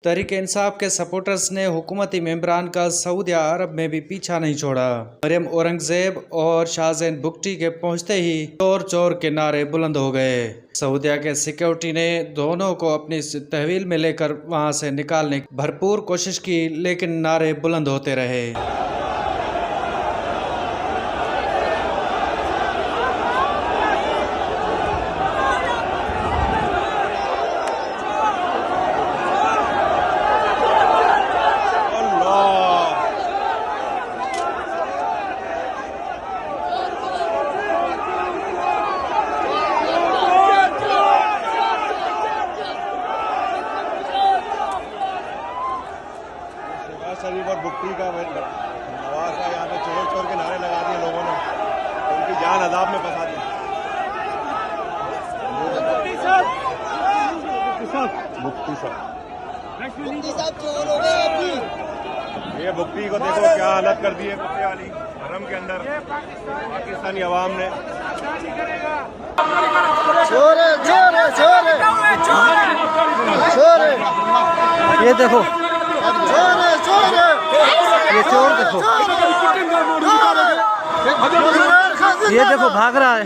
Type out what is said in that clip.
तहरीक इंसाफ के सपोर्टर्स ने हुकूमती मेंबरान का सऊदी अरब में भी पीछा नहीं छोड़ा। मरियम औरंगजेब और शाहजेन बुगटी के पहुंचते ही चोर चोर के नारे बुलंद हो गए। सऊदिया के सिक्योरिटी ने दोनों को अपनी तहवील में लेकर वहां से निकालने की भरपूर कोशिश की, लेकिन नारे बुलंद होते रहे। शरीफ और बुगटी का नवाज का यहाँ पे चोर चोर के नारे लगा दिए लोगों ने, तो उनकी जान अदाब में फंसा दी। बुगटी साहब चोर हो गए अभी। ये बुगटी को देखो क्या हालत कर दी है कुत्ते वाली हरम के अंदर पाकिस्तानी अवाम ने। चोर है, चोर है, चोर है, चोर है। ये देखो चोर है, चोर है, ये चोर देखो, ये देखो भाग रहा है।